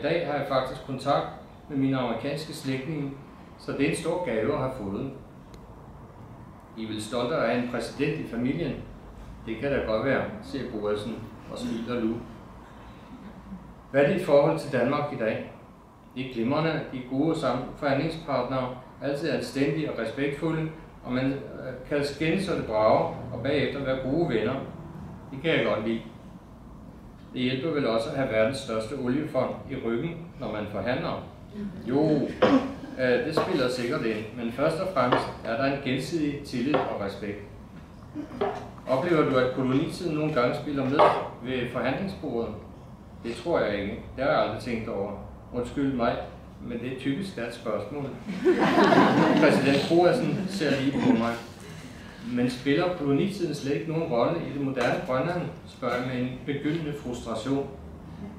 dag har jeg faktisk kontakt med mine amerikanske slægtninge, så det er en stor gave at have fået. I vil stolte af en præsident i familien. Det kan da godt være, siger Boasen og smiler lu. Hvad er dit forhold til Danmark i dag? De er glimrende, de er gode forhandlingspartnere, altid anstændige og respektfulde, og man kan skændes så det brager, og bagefter være gode venner. Det kan jeg godt lide. Det hjælper vel også at have verdens største oliefond i ryggen, når man forhandler. Jo, det spiller sikkert ind, men først og fremmest er der en gensidig tillid og respekt. Oplever du, at kolonitiden nogle gange spiller med ved forhandlingsbordet? Det tror jeg ikke. Det har jeg aldrig tænkt over. Undskyld mig, men det er typisk et spørgsmål. Præsident Boasen ser lige på mig. Men spiller kolonitiden slet ikke nogen rolle i det moderne Grønland, spørger jeg med en begyndende frustration.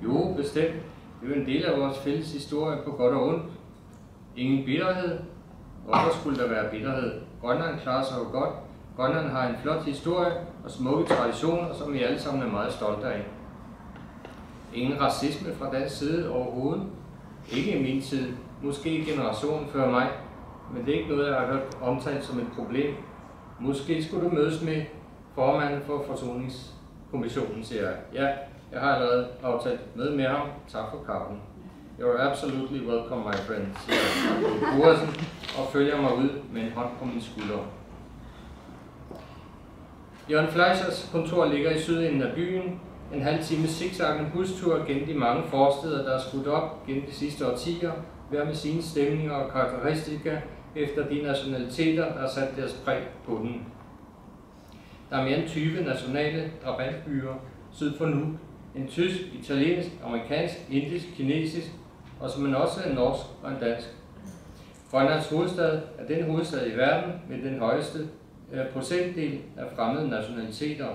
Jo, bestemt. Det er jo en del af vores fælles historie på godt og ondt. Ingen bitterhed. Hvorfor skulle der være bitterhed? Grønland klarer sig jo godt. Grønland har en flot historie og smukke traditioner, som vi alle sammen er meget stolte af. Ingen racisme fra den side overhovedet. Ikke i min tid. Måske generationen før mig. Men det er ikke noget, jeg har hørt omtalt som et problem. Måske skulle du mødes med formanden for Forsoningskommissionen, siger jeg. Ja, jeg har allerede aftalt møde med ham. Tak for kaffen. You're absolutely welcome, my friend, siger Boasen og følger mig ud med en hånd på min skulder. Jørgen Fleischers kontor ligger i sydenden af byen. En halv time zigzaggende bustur gennem de mange forsteder, der er skudt op gennem de sidste årtier, hver med sine stemninger og karakteristika efter de nationaliteter, der har sat deres præg på den. Der er mere end 20 nationale drabantbyer syd for Nuuk. En tysk, italiensk, amerikansk, indisk, kinesisk, og som også en norsk og en dansk. Grønlands hovedstad er den hovedstad i verden med den højeste procentdel af fremmede nationaliteter.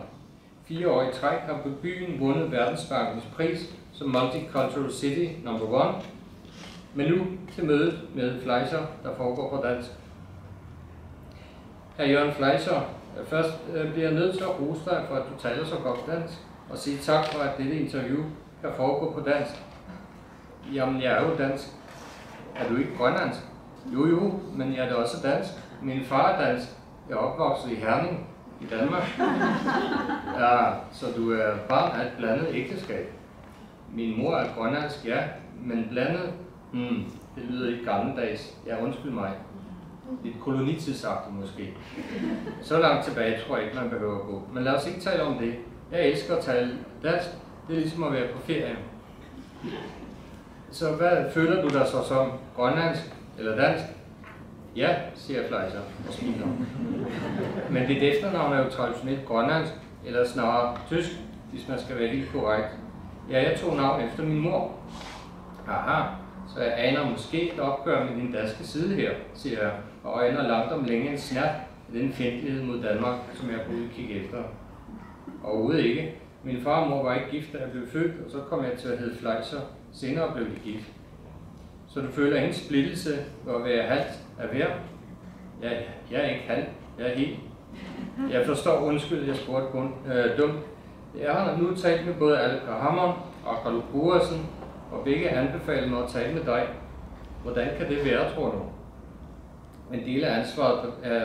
4 år i træk har byen vundet Verdensbankens pris som Multicultural City No. 1. Men nu til mødet med Fleischer, der foregår på dansk. Hr. Jørgen Fleischer, først bliver jeg nødt til at rose dig for, at du taler så godt dansk, og sige tak for, at dette interview kan foregå på dansk. Jamen, jeg er jo dansk. Er du ikke grønlandsk? Jo, men jeg er da også dansk. Min far er dansk. Jeg er opvokset i Herning i Danmark. Ja, så du er barn af et blandet ægteskab. Min mor er grønlandsk, ja, men blandet, det lyder ikke gammeldags. Ja, undskyld mig. Lidt kolonitidsagtigt måske. Så langt tilbage tror jeg ikke, man behøver at gå. Men lad os ikke tale om det. Jeg elsker at tale dansk. Det er ligesom at være på ferie. Så hvad føler du dig så som? Grønlandsk eller dansk? Ja, siger Fleischer og smiler. Men dit efternavn er jo traditionelt grønlandsk, eller snarere tysk, hvis man skal være helt korrekt. Ja, jeg tog navn efter min mor. Aha, så jeg aner måske et opgør med din danske side her, siger jeg, og aner langt om længe en snert af den fjendtlighed mod Danmark, som jeg kunne kigge efter. Overhovedet ikke. Min far og mor var ikke gift, da jeg blev født, og så kom jeg til at hedde Fleischer. Senere blev de gift. Så du føler ingen splittelse ved at være halvt af hver? Ja, jeg er ikke halv, jeg er helt. Jeg forstår, undskyld, jeg spurgte kun dumt. Jeg har nu talt med både Alka Hammond og Carlo Boasen, og begge anbefaler mig at tale med dig. Hvordan kan det være, tror du? En del af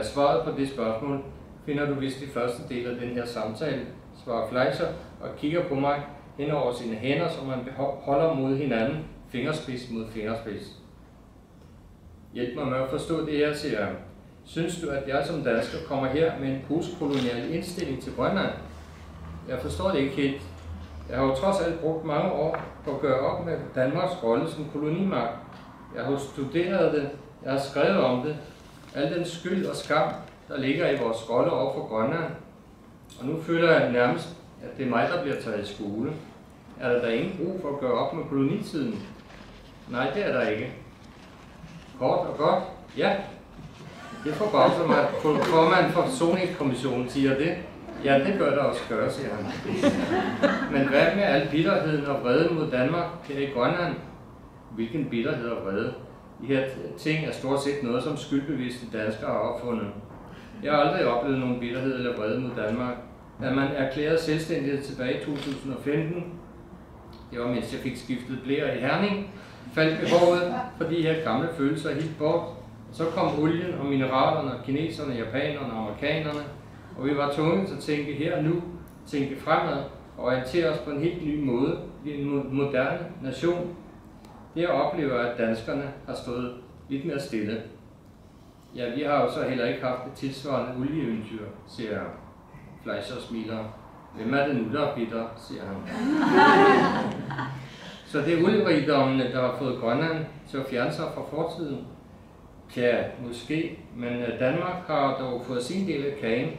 svaret på det spørgsmål finder du vist i første del af den her samtale, svarer Fleischer og kigger på mig hen over sine hænder, som man holder mod hinanden, fingerspids mod fingerspids. Hjælp mig med at forstå det her, siger jeg. Synes du, at jeg som dansker kommer her med en postkolonial indstilling til Grønland? Jeg forstår det ikke helt. Jeg har jo trods alt brugt mange år på at gøre op med Danmarks rolle som kolonimagt. Jeg har studeret det, jeg har skrevet om det, al den skyld og skam, der ligger i vores rolle over for Grønland. Og nu føler jeg nærmest, at det er mig, der bliver taget i skole. Er der ingen brug for at gøre op med kolonitiden? Nej, det er der ikke. Kort og godt? Ja. Det forbavser mig, at formanden for Forsoningskommissionen siger det. Ja, det bør der også gøre, siger han. Men hvad med al bitterheden og vrede mod Danmark her i Grønland? Hvilken bitterhed og vrede? De her ting er stort set noget, som skyldbevidste danskere har opfundet. Jeg har aldrig oplevet nogen bitterhed eller vrede mod Danmark. Da man erklærede selvstændighed tilbage i 2015, Det var mens jeg fik skiftet blære i Herning, faldt behovet for de her gamle følelser helt bort. Så kom olien og mineralerne, kineserne, japanerne og amerikanerne, og vi var tvunget til at tænke her og nu, tænke fremad og orientere os på en helt ny måde i en moderne nation. Det oplever, at danskerne har stået lidt mere stille. Ja, vi har jo så heller ikke haft et tilsvarende olieeventyr, siger jeg. Fleischer smiler. Hvem er det nu, der er bitter, siger han. Så det er olierigdommene, der har fået Grønland til at fjerne sig fra fortiden. Tja, måske, men Danmark har dog fået sin del af kagen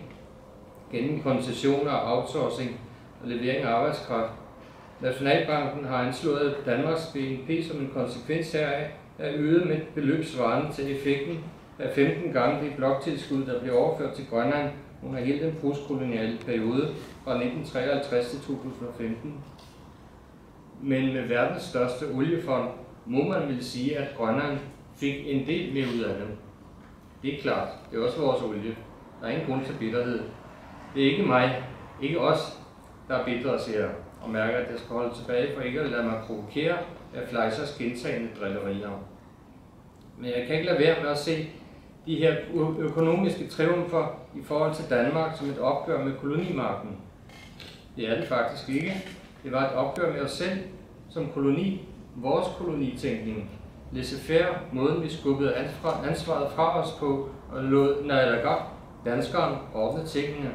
gennem koncessioner, outsourcing og levering af arbejdskraft. Nationalbanken har anslået, at Danmarks BNP som en konsekvens heraf er øget med et beløb svarende til effekten af 15 gange det bloktilskud, der blev overført til Grønland under hele den postkoloniale periode fra 1953 til 2015. Men med verdens største oliefond må man vel sige, at Grønland fik en del mere ud af det. Det er klart, det er også vores olie. Der er ingen grund til bitterhed. Det er ikke mig, ikke os, der er bitre, siger jeg, og mærker, at jeg skal holde tilbage for ikke at lade mig provokere af Fleischers gentagende drillerier. Men jeg kan ikke lade være med at se de her økonomiske triumfer i forhold til Danmark som et opgør med kolonimagten. Det er det faktisk ikke. Det var et opgør med os selv som koloni, vores kolonitænkning. Laissez-faire, måden vi skubbede ansvaret fra os på og lod danskeren ordne tingene.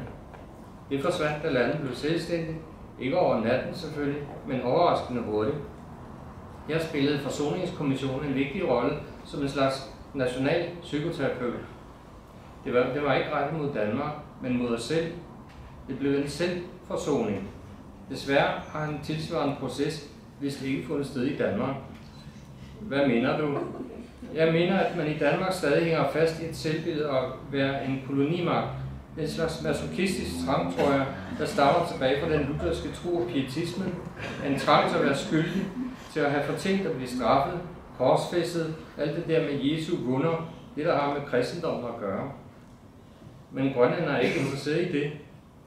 Det forsvandt, da landet blev selvstændigt. Ikke over natten selvfølgelig, men overraskende hurtigt. Her spillede Forsoningskommissionen en vigtig rolle som en slags national psykoterapeut. Det var ikke rettet mod Danmark, men mod os selv. Det blev en selvforsoning. Desværre har en tilsvarende proces vist ikke fundet sted i Danmark. Hvad mener du? Jeg mener, at man i Danmark stadig hænger fast i et selvbillede og være en kolonimagt. En slags masochistisk trang, tror jeg, der stammer tilbage fra den lutherske tro og pietismen. En trang til at være skyldig, til at have fortjent at blive straffet, korsfæstet, alt det der med Jesu wunder, det der har med kristendommen at gøre. Men Grønland er ikke interesseret i det.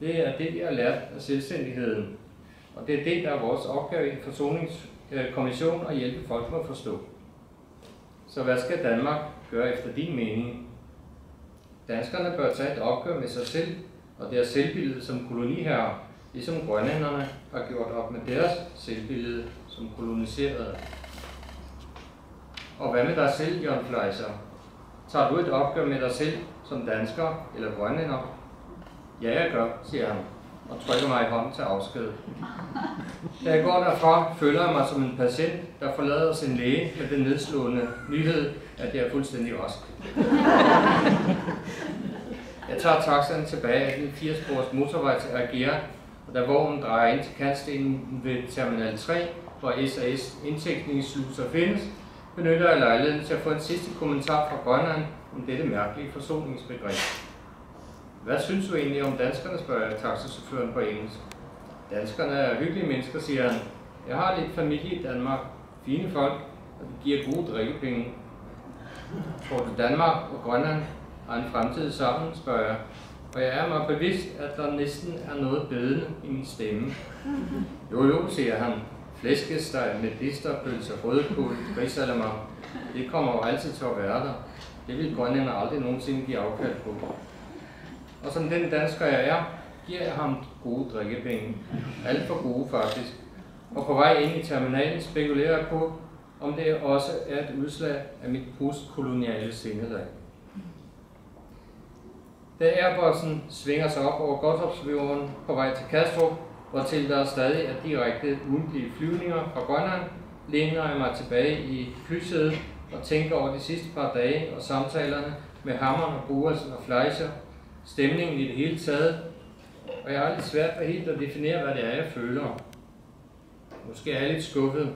Det er det, vi har lært af selvstændigheden. Og det er det, der er vores opgave i Forsoningskommissionen at hjælpe folk med at forstå. Så hvad skal Danmark gøre efter din mening? Danskerne bør tage et opgør med sig selv og deres selvbillede som koloniherrer, ligesom grønlænderne har gjort op med deres selvbillede som koloniserede. Og hvad med dig selv, Jørgen Fleischer? Tager du et opgør med dig selv som dansker eller grønlænder? Ja, jeg gør, siger han, og trykker mig i hånden til afsked. Da jeg går derfra, føler jeg mig som en patient, der forlader sin læge med den nedslående nyhed, at jeg er fuldstændig rask. Jeg tager taxaen tilbage af den 80-spors motorvej til Agera, og da vognen drejer ind til kantstenen ved Terminal 3, hvor SAS indtægtningssluser findes, benytter jeg lejligheden til at få en sidste kommentar fra Grønland om dette mærkelige forsoningsbegreb. Hvad synes du egentlig om danskerne, spørger taxachaufføren på engelsk. Danskerne er hyggelige mennesker, siger han. Jeg har lidt familie i Danmark, fine folk, og de giver gode drikkepenge. Tror du Danmark og Grønland har en fremtid sammen, spørger jeg. Og jeg er mig bevidst, at der næsten er noget bedende i min stemme. Jo, siger han. Flæskesteg, medisterpølser, rødkål, grisalamang. Det kommer jo altid til at være der. Det vil grønlænder aldrig nogensinde give afkald på. Og som den dansker jeg er, giver jeg ham gode drikkepenge. Alt for gode faktisk. Og på vej ind i terminalen spekulerer jeg på, om det også er et udslag af mit postkoloniale sindelag. Da Airbussen svinger sig op over Godthåbsfjorden på vej til Kastrup, hvortil der stadig er direkte ugentlige flyvninger fra Grønland, læner jeg mig tilbage i flysædet og tænker over de sidste par dage og samtalerne med Hammann og Boas og Fleischer, stemningen i det hele taget, og jeg har lidt svært ved helt at definere, hvad det er, jeg føler. Måske er jeg lidt skuffet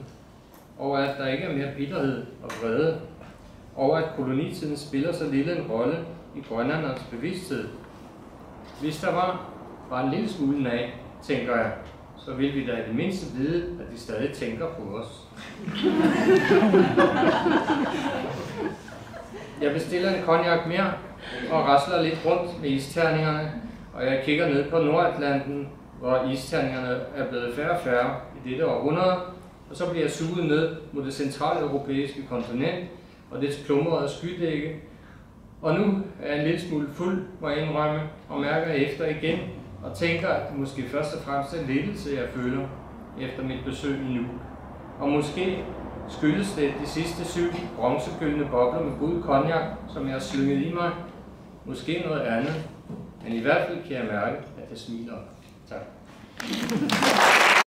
over, at der ikke er mere bitterhed og vrede, over at kolonitiden spiller så lille en rolle i grønlændernes bevidsthed. Hvis der var bare en lille smule af, tænker jeg, så vil vi da i det mindste vide, at de stadig tænker på os. Jeg bestiller en cognac mere og rasler lidt rundt med isterningerne, og jeg kigger ned på Nordatlanten, hvor isterningerne er blevet færre og færre i dette århundrede, og så bliver jeg suget ned mod det centraleuropæiske kontinent og dets plumrede skydække. Og nu er jeg en lille smule fuld, må jeg indrømme, og mærker efter igen, og tænker, at det måske først og fremmest er lettelse, jeg føler efter mit besøg i Nuuk. Og måske skyldes det de sidste 7 bronzegyldne bobler med god cognac, som jeg har slynget i mig. Måske noget andet, men i hvert fald kan jeg mærke, at det smiler. Tak.